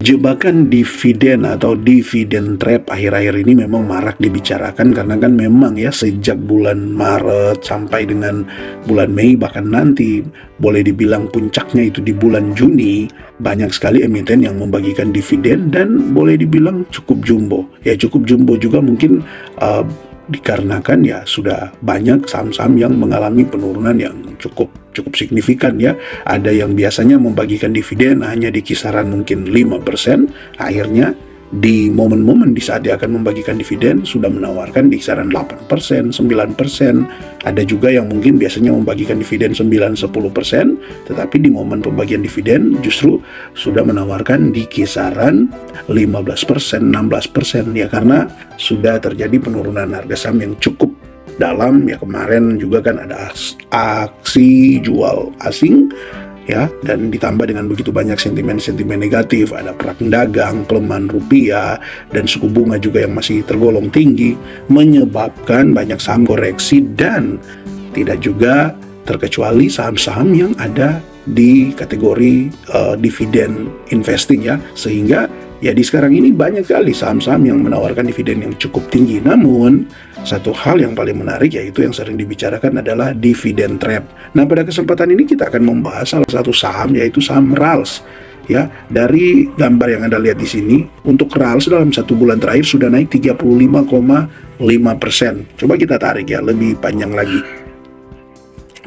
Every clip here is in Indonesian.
Jebakan dividen atau dividen trap akhir-akhir ini memang marak dibicarakan karena kan memang ya sejak bulan Maret sampai dengan bulan Mei, bahkan nanti boleh dibilang puncaknya itu di bulan Juni, banyak sekali emiten yang membagikan dividen dan boleh dibilang cukup jumbo. Ya cukup jumbo juga mungkin dikarenakan ya sudah banyak saham-saham yang mengalami penurunan yang cukup signifikan ya. Ada yang biasanya membagikan dividen hanya di kisaran mungkin 5%, akhirnya di momen-momen di saat dia akan membagikan dividen sudah menawarkan di kisaran 8%, 9%. Ada juga yang mungkin biasanya membagikan dividen 9-10%, tetapi di momen pembagian dividen justru sudah menawarkan di kisaran 15%, 16% ya, karena sudah terjadi penurunan harga saham yang cukup dalam ya. Kemarin juga kan ada aksi jual asing ya, dan ditambah dengan begitu banyak sentimen-sentimen negatif, ada perang dagang, pelemahan rupiah, dan suku bunga juga yang masih tergolong tinggi, menyebabkan banyak saham koreksi, dan tidak juga terkecuali saham-saham yang ada di kategori dividen investing ya, sehingga ya di sekarang ini banyak sekali saham-saham yang menawarkan dividen yang cukup tinggi. Namun satu hal yang paling menarik yaitu yang sering dibicarakan adalah dividen trap. Nah, pada kesempatan ini kita akan membahas salah satu saham yaitu saham RALS. Ya, dari gambar yang Anda lihat di sini, untuk RALS dalam 1 bulan terakhir sudah naik 35,5%. Coba kita tarik ya lebih panjang lagi.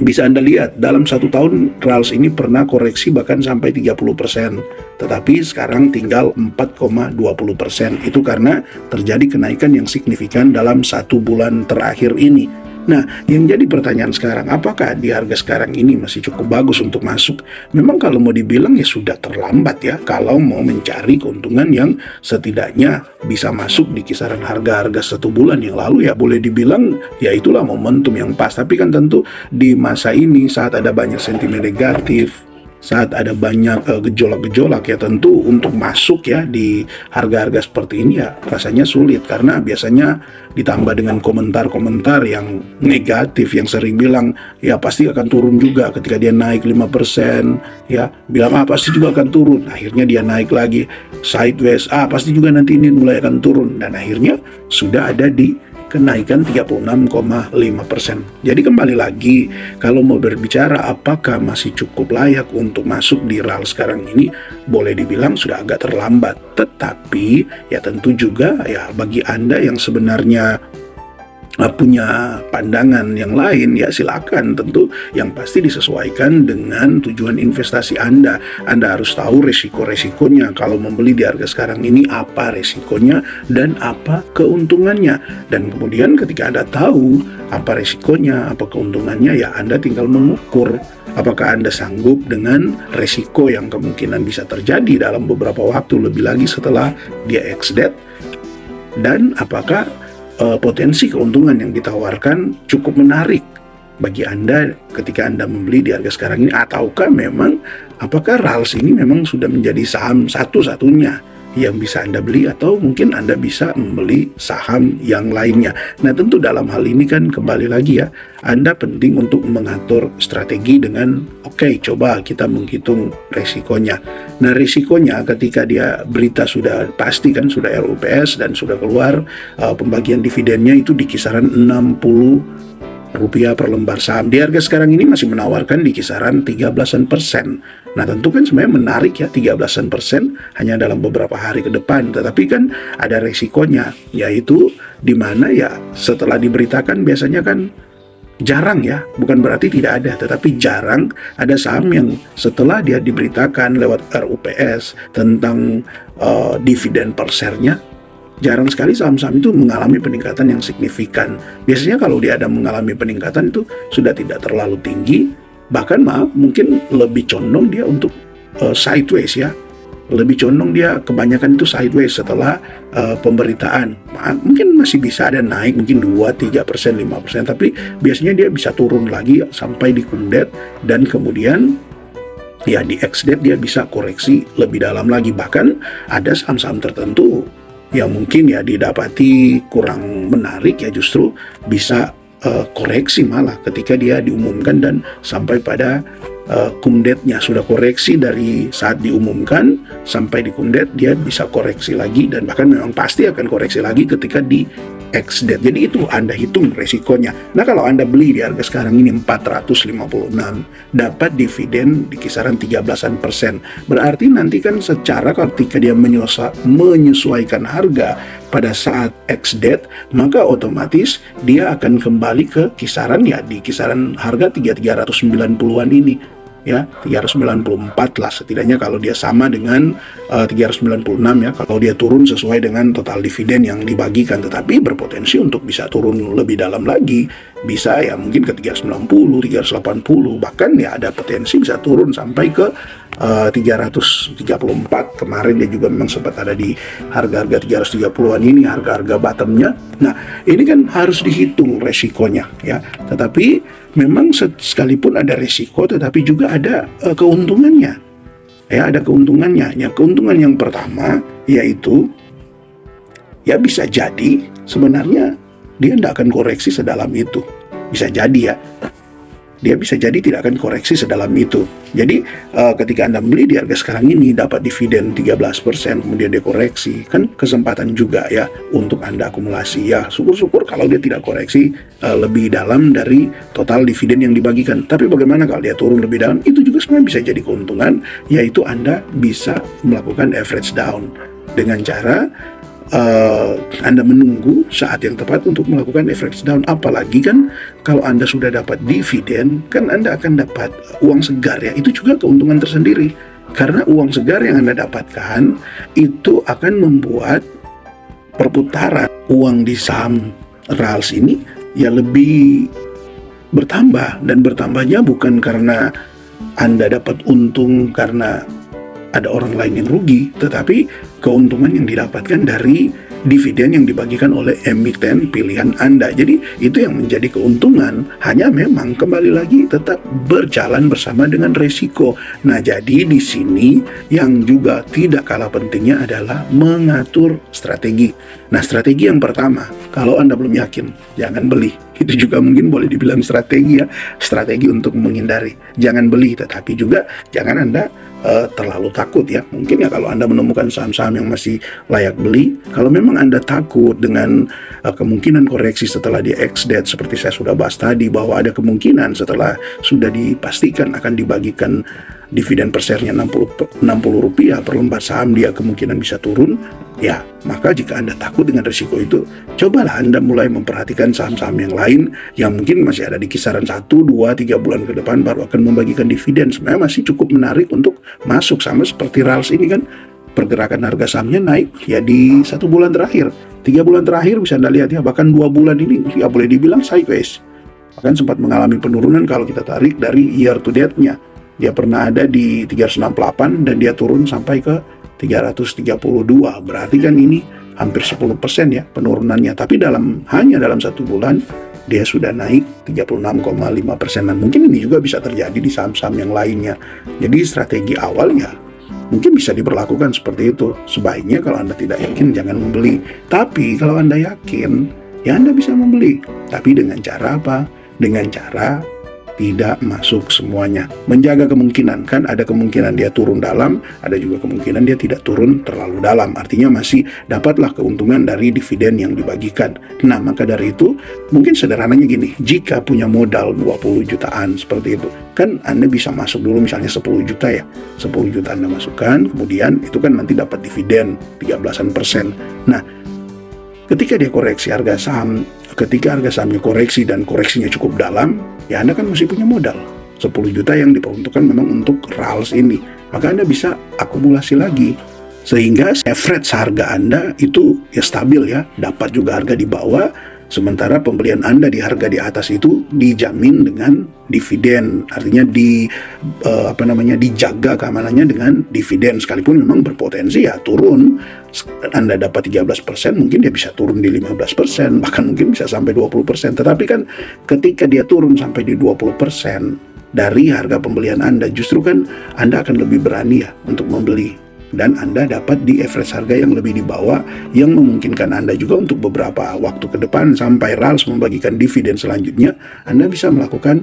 Bisa Anda lihat, dalam 1 tahun RALS ini pernah koreksi bahkan sampai 30%, tetapi sekarang tinggal 4,20%. Itu karena terjadi kenaikan yang signifikan dalam 1 bulan terakhir ini. Nah, yang jadi pertanyaan sekarang, apakah di harga sekarang ini masih cukup bagus untuk masuk? Memang kalau mau dibilang ya sudah terlambat ya, kalau mau mencari keuntungan yang setidaknya bisa masuk di kisaran harga-harga 1 bulan yang lalu ya, boleh dibilang ya itulah momentum yang pas. Tapi kan tentu di masa ini saat ada banyak sentimen negatif, saat ada banyak gejolak-gejolak ya, tentu untuk masuk ya di harga-harga seperti ini ya rasanya sulit, karena biasanya ditambah dengan komentar-komentar yang negatif yang sering bilang ya pasti akan turun juga ketika dia naik 5%, ya bilang pasti juga akan turun, akhirnya dia naik lagi sideways, pasti juga nanti ini mulai akan turun, dan akhirnya sudah ada di kenaikan 36,5%. Jadi kembali lagi, kalau mau berbicara apakah masih cukup layak untuk masuk di RALS sekarang ini, boleh dibilang sudah agak terlambat. Tetapi ya tentu juga ya bagi Anda yang sebenarnya punya pandangan yang lain ya silakan, tentu yang pasti disesuaikan dengan tujuan investasi Anda. Anda harus tahu resiko-resikonya. Kalau membeli di harga sekarang ini apa resikonya dan apa keuntungannya, dan kemudian ketika Anda tahu apa resikonya, apa keuntungannya, ya Anda tinggal mengukur apakah Anda sanggup dengan resiko yang kemungkinan bisa terjadi dalam beberapa waktu, lebih lagi setelah dia ex-date, dan apakah potensi keuntungan yang ditawarkan cukup menarik bagi Anda ketika Anda membeli di harga sekarang ini, ataukah memang apakah RALS ini memang sudah menjadi saham satu-satunya yang bisa Anda beli, atau mungkin Anda bisa membeli saham yang lainnya. Nah, tentu dalam hal ini kan kembali lagi ya, Anda penting untuk mengatur strategi dengan coba kita menghitung resikonya. Nah, risikonya ketika dia berita sudah pasti kan, sudah RUPS dan sudah keluar pembagian dividennya itu di kisaran Rp60 per lembar saham. Di harga sekarang ini masih menawarkan di kisaran 13%. Nah, tentu kan sebenarnya menarik ya 13% hanya dalam beberapa hari ke depan. Tetapi kan ada resikonya, yaitu di mana ya setelah diberitakan biasanya kan jarang ya, bukan berarti tidak ada, tetapi jarang ada saham yang setelah dia diberitakan lewat RUPS tentang dividen per share-nya, jarang sekali saham-saham itu mengalami peningkatan yang signifikan. Biasanya kalau dia ada mengalami peningkatan itu sudah tidak terlalu tinggi, bahkan mungkin lebih condong dia untuk sideways ya. Lebih condong dia kebanyakan itu sideways setelah pemberitaan. Mungkin masih bisa ada naik mungkin 2-3%, 5%, tapi biasanya dia bisa turun lagi sampai di kundet, dan kemudian ya di ex-date dia bisa koreksi lebih dalam lagi. Bahkan ada saham-saham tertentu yang mungkin ya didapati kurang menarik ya justru bisa koreksi malah ketika dia diumumkan dan sampai pada kumdetnya sudah koreksi dari saat diumumkan sampai di kumdet, dia bisa koreksi lagi dan bahkan memang pasti akan koreksi lagi ketika di ex-date. Jadi itu Anda hitung resikonya. Nah, kalau Anda beli di harga sekarang ini 456, dapat dividen di kisaran 13%. Berarti nanti kan secara ketika dia menyesuaikan harga pada saat ex-date, maka otomatis dia akan kembali ke kisaran di kisaran harga 390-an ini. Ya, 394 lah setidaknya kalau dia sama dengan 396 ya, kalau dia turun sesuai dengan total dividen yang dibagikan, tetapi berpotensi untuk bisa turun lebih dalam lagi, bisa ya mungkin ke 390, 380, bahkan ya ada potensi bisa turun sampai ke 334. Kemarin dia juga memang sempat ada di harga-harga 330-an ini, harga-harga bottomnya. Nah, ini kan harus dihitung resikonya ya, tetapi memang sekalipun ada resiko, tetapi juga ada keuntungannya. Ya, ada keuntungannya. Ya, keuntungan yang pertama yaitu ya bisa jadi sebenarnya dia tidak akan koreksi sedalam itu. Bisa jadi ya. Dia bisa jadi tidak akan koreksi sedalam itu. Jadi ketika Anda beli di harga sekarang ini dapat dividen 13%, kemudian dia koreksi, kan kesempatan juga ya untuk Anda akumulasi. Ya, syukur-syukur kalau dia tidak koreksi lebih dalam dari total dividen yang dibagikan. Tapi bagaimana kalau dia turun lebih dalam? Itu juga sebenarnya bisa jadi keuntungan, yaitu Anda bisa melakukan average down dengan cara Anda menunggu saat yang tepat untuk melakukan average down. Apalagi kan kalau Anda sudah dapat dividen, kan Anda akan dapat uang segar ya. Itu juga keuntungan tersendiri. Karena uang segar yang Anda dapatkan itu akan membuat perputaran uang di saham RALS ini ya lebih bertambah. Dan bertambahnya bukan karena Anda dapat untung karena ada orang lain yang rugi, tetapi keuntungan yang didapatkan dari dividen yang dibagikan oleh emiten pilihan Anda. Jadi itu yang menjadi keuntungan, hanya memang kembali lagi tetap berjalan bersama dengan resiko. Nah, jadi di sini yang juga tidak kalah pentingnya adalah mengatur strategi. Nah, strategi yang pertama, kalau Anda belum yakin, jangan beli. Itu juga mungkin boleh dibilang strategi ya, strategi untuk menghindari. Jangan beli, tetapi juga jangan Anda terlalu takut ya. Mungkin ya kalau Anda menemukan saham-saham yang masih layak beli, kalau memang Anda takut dengan kemungkinan koreksi setelah di ex-date, seperti saya sudah bahas tadi, bahwa ada kemungkinan setelah sudah dipastikan akan dibagikan dividen per share-nya 60 rupiah per lembar saham, dia kemungkinan bisa turun. Ya, maka jika Anda takut dengan risiko itu, cobalah Anda mulai memperhatikan saham-saham yang lain yang mungkin masih ada di kisaran 1, 2, 3 bulan ke depan baru akan membagikan dividen. Sebenarnya masih cukup menarik untuk masuk, sama seperti RALS ini kan pergerakan harga sahamnya naik ya di 1 bulan terakhir, 3 bulan terakhir bisa Anda lihat ya, bahkan 2 bulan ini ya boleh dibilang sideways, bahkan sempat mengalami penurunan kalau kita tarik dari year to date-nya. Dia pernah ada di 368 dan dia turun sampai ke 332. Berarti kan ini hampir 10% ya penurunannya. Tapi hanya dalam 1 bulan dia sudah naik 36,5%. Dan mungkin ini juga bisa terjadi di saham-saham yang lainnya. Jadi strategi awalnya mungkin bisa diberlakukan seperti itu. Sebaiknya kalau Anda tidak yakin jangan membeli. Tapi kalau Anda yakin, ya Anda bisa membeli. Tapi dengan cara apa? Dengan cara tidak masuk semuanya. Menjaga kemungkinan, kan ada kemungkinan dia turun dalam, ada juga kemungkinan dia tidak turun terlalu dalam. Artinya masih dapatlah keuntungan dari dividen yang dibagikan. Nah, maka dari itu, mungkin sederhananya gini, jika punya modal 20 jutaan seperti itu, kan Anda bisa masuk dulu misalnya 10 juta ya. 10 juta Anda masukkan, kemudian itu kan nanti dapat dividen 13%. Nah, ketika dia koreksi harga saham, ketika harga sahamnya koreksi dan koreksinya cukup dalam, ya Anda kan masih punya modal 10 juta yang diperuntukkan memang untuk RALS ini. Maka Anda bisa akumulasi lagi, sehingga average harga Anda itu ya stabil ya, dapat juga harga di bawah, sementara pembelian Anda di harga di atas itu dijamin dengan dividen. Artinya dijaga keamanannya dengan dividen, sekalipun memang berpotensi ya turun. Anda dapat 13%, mungkin dia bisa turun di 15%, bahkan mungkin bisa sampai 20%. Tetapi kan ketika dia turun sampai di 20% dari harga pembelian Anda, justru kan Anda akan lebih berani ya untuk membeli. dan Anda dapat di average harga yang lebih di bawah, yang memungkinkan Anda juga untuk beberapa waktu ke depan sampai RALS membagikan dividen selanjutnya, Anda bisa melakukan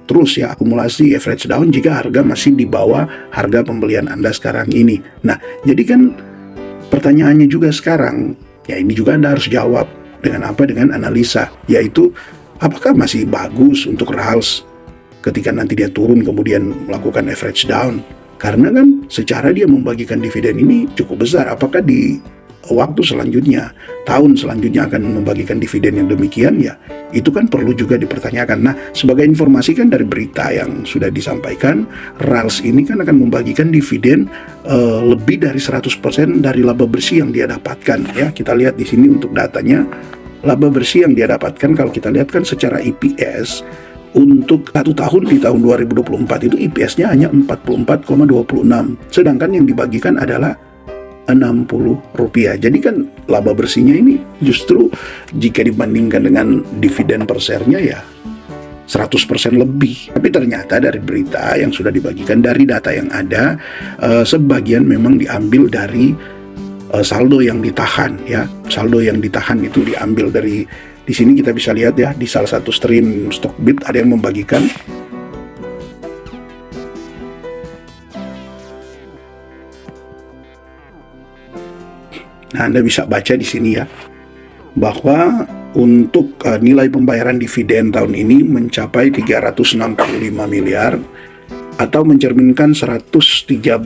terus ya akumulasi average down jika harga masih di bawah harga pembelian Anda sekarang ini. Nah, jadi kan pertanyaannya juga sekarang, ya ini juga Anda harus jawab dengan apa? Dengan analisa, yaitu apakah masih bagus untuk RALS ketika nanti dia turun kemudian melakukan average down? Karena kan secara dia membagikan dividen ini cukup besar, apakah di waktu selanjutnya, tahun selanjutnya akan membagikan dividen yang demikian? Ya, itu kan perlu juga dipertanyakan. Nah, sebagai informasi kan dari berita yang sudah disampaikan, RALS ini kan akan membagikan dividen lebih dari 100% dari laba bersih yang dia dapatkan. Ya, kita lihat di sini untuk datanya, laba bersih yang dia dapatkan kalau kita lihat kan secara EPS, untuk 1 tahun di tahun 2024 itu EPS-nya hanya 44,26, sedangkan yang dibagikan adalah Rp60. Jadi kan laba bersihnya ini justru jika dibandingkan dengan dividen per share-nya ya 100% lebih. Tapi ternyata dari berita yang sudah dibagikan, dari data yang ada, sebagian memang diambil dari saldo yang ditahan ya. Saldo yang ditahan itu diambil dari, di sini kita bisa lihat ya, di salah satu stream Stockbit ada yang membagikan Nah, Anda bisa baca di sini ya, bahwa untuk nilai pembayaran dividen tahun ini mencapai 365 miliar atau mencerminkan 113,3%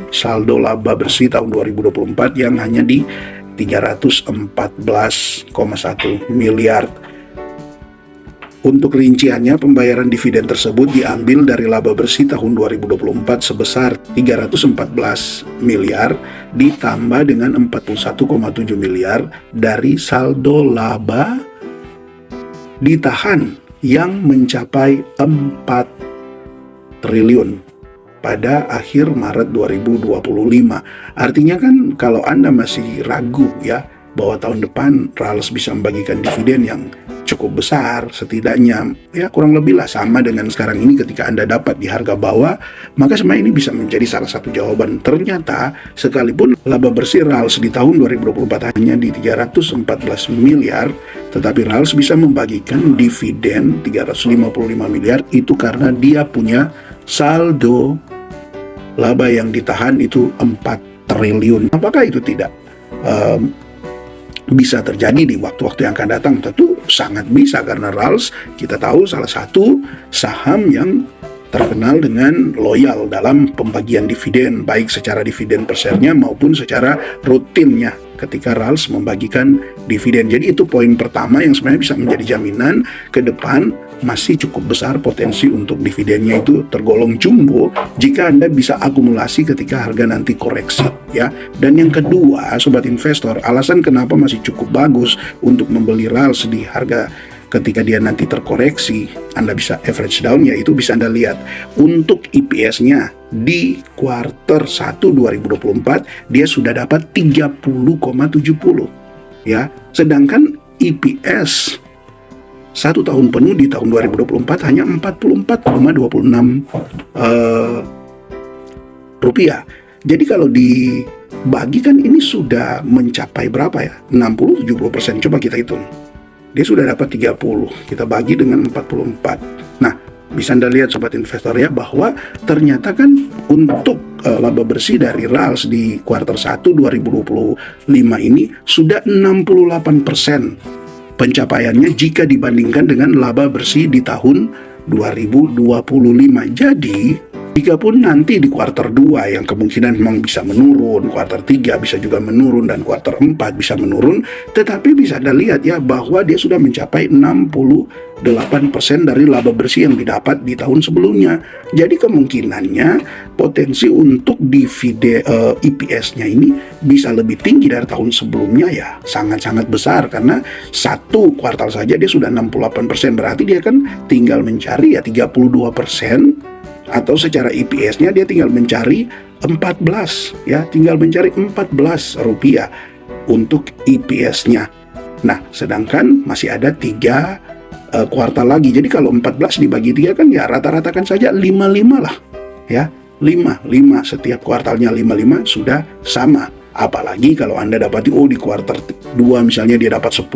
saldo laba bersih tahun 2024 yang hanya di 314,1 miliar. Untuk rinciannya, pembayaran dividen tersebut diambil dari laba bersih tahun 2024 sebesar 314 miliar ditambah dengan 41,7 miliar dari saldo laba ditahan yang mencapai 4 triliun pada akhir Maret 2025. Artinya kan kalau Anda masih ragu ya bahwa tahun depan RALS bisa membagikan dividen yang cukup besar, setidaknya ya kurang lebih lah sama dengan sekarang ini ketika Anda dapat di harga bawah, maka sebenarnya ini bisa menjadi salah satu jawaban. Ternyata sekalipun laba bersih RALS di tahun 2024 hanya di 314 miliar, tetapi RALS bisa membagikan dividen 355 miliar itu karena dia punya saldo laba yang ditahan itu 4 triliun. Apakah itu tidak bisa terjadi di waktu-waktu yang akan datang? Tentu sangat bisa, karena RALS kita tahu salah satu saham yang terkenal dengan loyal dalam pembagian dividen, baik secara dividen per share-nya maupun secara rutinnya ketika RALS membagikan dividen. Jadi itu poin pertama yang sebenarnya bisa menjadi jaminan ke depan masih cukup besar potensi untuk dividennya itu tergolong jumbo jika Anda bisa akumulasi ketika harga nanti koreksi ya. Dan yang kedua, sobat investor, alasan kenapa masih cukup bagus untuk membeli RALS di harga ketika dia nanti terkoreksi, Anda bisa average down, yaitu bisa Anda lihat untuk EPS-nya di kuarter 1 2024 dia sudah dapat 30,70 ya, sedangkan EPS 1 tahun penuh di tahun 2024 hanya 44,26 rupiah. Jadi kalau dibagikan ini sudah mencapai berapa ya? 60-70%. Coba kita hitung. Dia sudah dapat 30, kita bagi dengan 44. Nah, bisa Anda lihat sobat investor ya, bahwa ternyata kan untuk laba bersih dari RALS di kuartal 1 2025 ini sudah 68% pencapaiannya jika dibandingkan dengan laba bersih di tahun 2025. Jadi jika pun nanti di kuartal 2 yang kemungkinan memang bisa menurun, kuartal 3 bisa juga menurun, dan kuartal 4 bisa menurun, tetapi bisa Anda lihat ya bahwa dia sudah mencapai 68% dari laba bersih yang didapat di tahun sebelumnya. Jadi kemungkinannya potensi untuk dividen EPS-nya ini bisa lebih tinggi dari tahun sebelumnya ya, sangat-sangat besar, karena satu kuartal saja dia sudah 68%, berarti dia kan tinggal mencari ya 32%. Atau secara EPS-nya dia tinggal mencari 14 ya, tinggal mencari 14 rupiah untuk EPS-nya. Nah, sedangkan masih ada 3 kuartal lagi. Jadi kalau 14 dibagi 3 kan ya rata-ratakan saja 55 lah ya. 5 setiap kuartalnya 5 sudah sama. Apalagi kalau Anda dapati di kuartal 2 misalnya dia dapat 10,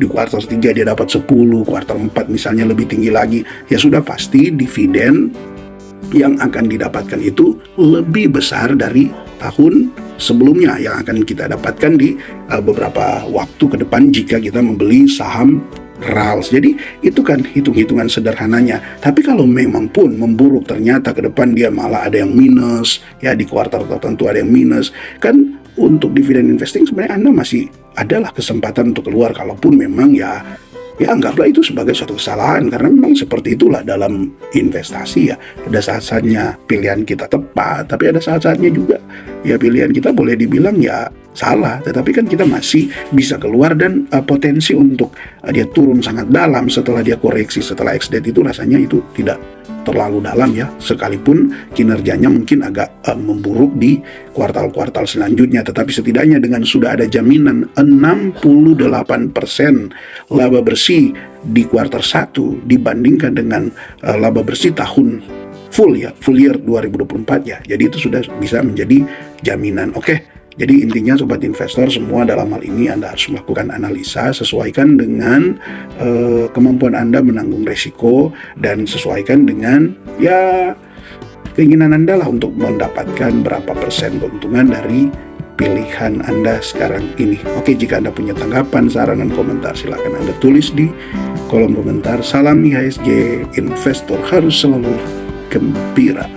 di kuartal 3 dia dapat 10, kuartal 4 misalnya lebih tinggi lagi, ya sudah pasti dividen yang akan didapatkan itu lebih besar dari tahun sebelumnya yang akan kita dapatkan di beberapa waktu ke depan jika kita membeli saham RALS. Jadi itu kan hitung-hitungan sederhananya. Tapi kalau memang pun memburuk ternyata ke depan dia malah ada yang minus, ya di kuartal tertentu ada yang minus, kan untuk dividen investing sebenarnya Anda masih adalah kesempatan untuk keluar kalaupun memang ya anggaplah itu sebagai suatu kesalahan, karena memang seperti itulah dalam investasi ya. Ada saat-saatnya pilihan kita tepat, tapi ada saat-saatnya juga ya pilihan kita boleh dibilang ya salah, tetapi kan kita masih bisa keluar dan potensi untuk dia turun sangat dalam setelah dia koreksi setelah ex-date itu rasanya itu tidak terlalu dalam ya, sekalipun kinerjanya mungkin agak memburuk di kuartal-kuartal selanjutnya, tetapi setidaknya dengan sudah ada jaminan 68% laba bersih di kuartal 1 dibandingkan dengan laba bersih tahun full year 2024 ya. Jadi itu sudah bisa menjadi jaminan. Jadi intinya sobat investor semua dalam hal ini Anda harus melakukan analisa, sesuaikan dengan kemampuan Anda menanggung resiko dan sesuaikan dengan ya keinginan Anda lah untuk mendapatkan berapa persen keuntungan dari pilihan Anda sekarang ini. Jika Anda punya tanggapan, saran, dan komentar silakan Anda tulis di kolom komentar. Salam IHSG, investor harus selalu gembira.